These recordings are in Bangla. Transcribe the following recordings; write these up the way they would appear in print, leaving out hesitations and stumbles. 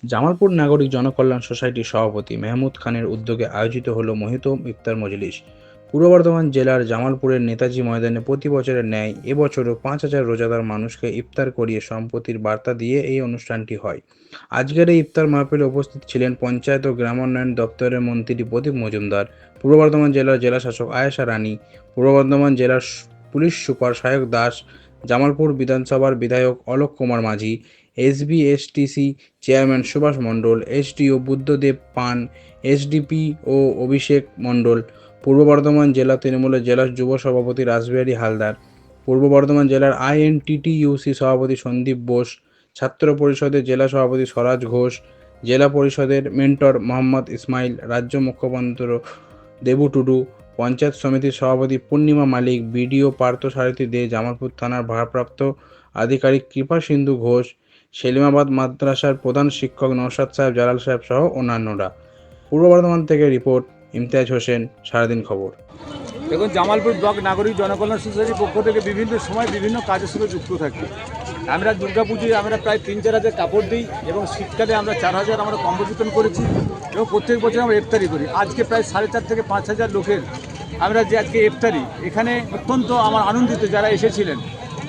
জামালপুর নাগরিক জনকল্যাণ সোসাইটির সভাপতি মেহমুদ খানের উদ্যোগে আয়োজিত হলো মহিতম ইফতার মজলিস। পূর্ব বর্ধমান জেলার জামালপুরের নেতাজি ময়দানে প্রতি বছরের ন্যায় এবছরও 5,000 রোজাদার মানুষকে ইফতার করিয়ে সম্প্রীতির বার্তা দিয়ে এই অনুষ্ঠানটি হয়। আজকের এই ইফতার মাহফিলে উপস্থিত ছিলেন পঞ্চায়েত ও গ্রামোন্নয়ন দপ্তরের মন্ত্রী প্রদীপ মজুমদার, পূর্ব বর্ধমান জেলার জেলাশাসক আয়েশা রানী, পূর্ব বর্ধমান জেলার পুলিশ সুপার সায়ক দাস, জামালপুর বিধানসভার বিধায়ক অলোক কুমার মাঝি, এসবিএসটিসি চেয়ারম্যান সুভাষ মণ্ডল, এসডিও বুদ্ধদেব পান, এসডিপি ও অভিষেক মণ্ডল, পূর্ব বর্ধমান জেলা তৃণমূলের জেলা যুব সভাপতি রাসবিহারী হালদার, পূর্ব বর্ধমান জেলার আইএনটিটিইউসি সভাপতি সন্দীপ বোস, ছাত্র পরিষদের জেলা সভাপতি স্বরাজ ঘোষ, জেলা পরিষদের মেন্টর মোহাম্মদ ইসমাইল, রাজ্য মুখপাত্র দেবু টুডু, পঞ্চায়েত সমিতির সভাপতি পূর্ণিমা মালিক, বিডিও পার্থসারথী দে, জামালপুর থানার ভারপ্রাপ্ত আধিকারিক কৃপা সিন্ধু ঘোষ, সেলিমাবাদ মাদ্রাসার প্রধান শিক্ষক নওশাদ সাহেব, জালাল সাহেব সহ অন্যান্যরা। পূর্ব বর্ধমান থেকে রিপোর্ট ইমতিয়াজ হোসেন, সারাদিন খবর। দেখুন, জামালপুর ব্লক নাগরিক জনকল্যাণ সোসাইটির পক্ষ থেকে বিভিন্ন সময় বিভিন্ন কাজের সঙ্গে যুক্ত থাকি। আমরা দুর্গাপুজোয় আমরা প্রায় 3-4 হাজার কাপড় দিই এবং শীতকালে আমরা 4,000 আমরা কম্বল বিতরণ করেছি এবং প্রত্যেক বছর আমরা ইফতারি করি। আজকে প্রায় 4,500 থেকে 5,000 লোকের আমরা যে আজকে ইফতারি, এখানে অত্যন্ত আমার আনন্দিত যারা এসেছিলেন,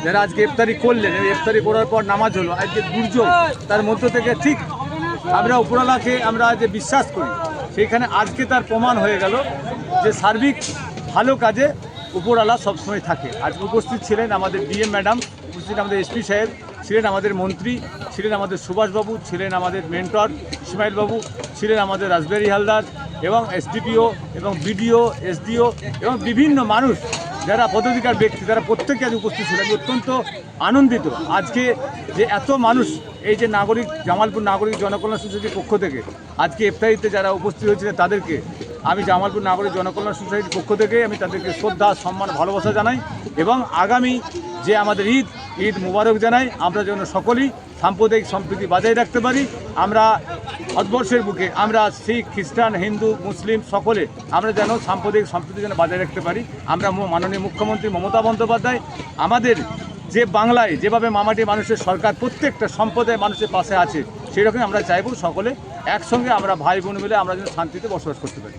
যারা আজকে ইফতারি করলেন। ইফতারি করার পর নামাজ হলো। আজকে দুর্যোগ, তার মধ্য থেকে ঠিক আমরা উপরওয়ালাকে আমরা যে বিশ্বাস করি, সেইখানে আজকে তার প্রমাণ হয়ে গেল যে সার্বিক ভালো কাজে উপরওয়ালা সবসময় থাকে। আজ উপস্থিত ছিলেন আমাদের ডিএম ম্যাডাম, উপস্থিত আমাদের এসপি সাহেব, ছিলেন আমাদের মন্ত্রী, ছিলেন আমাদের সুভাষবাবু, ছিলেন আমাদের মেন্টর ইসমাইল বাবু, ছিলেন আমাদের রাসবিহারী হালদার এবং এসডিপিও এবং বিডিও, এসডিও এবং বিভিন্ন মানুষ যারা পদাধিকার ব্যক্তি, তারা প্রত্যেকে আজ উপস্থিত ছিলেন। আমি অত্যন্ত আনন্দিত আজকে যে এত মানুষ এই যে জামালপুর নাগরিক জনকল্যাণ সোসাইটির পক্ষ থেকে আজকে ইফতারিতে যারা উপস্থিত হয়েছিলেন, তাদেরকে আমি জামালপুর নাগরিক জনকল্যাণ সোসাইটির পক্ষ থেকে আমি তাদেরকে শ্রদ্ধা, সম্মান, ভালোবাসা জানাই এবং আগামী যে আমাদের ঈদ মুবারক জানাই। আমরা যেন সকলেই সাম্প্রদায়িক সম্প্রীতি বজায় রাখতে পারি। আমরা ভারতবর্ষের বুকে আমরা শিখ, খ্রিস্টান, হিন্দু, মুসলিম সকলে আমরা যেন সাম্প্রদায়িক সম্প্রীতি যেন বজায় রাখতে পারি। আমরা মাননীয় মুখ্যমন্ত্রী মমতা বন্দ্যোপাধ্যায় আমাদের যে বাংলায় যেভাবে মামাটি মানুষের সরকার প্রত্যেকটা সম্প্রদায়ের মানুষের পাশে আছে, সেরকমই আমরা চাইব সকলে একসঙ্গে আমরা ভাই বোন মিলে আমরা যেন শান্তিতে বসবাস করতে পারি।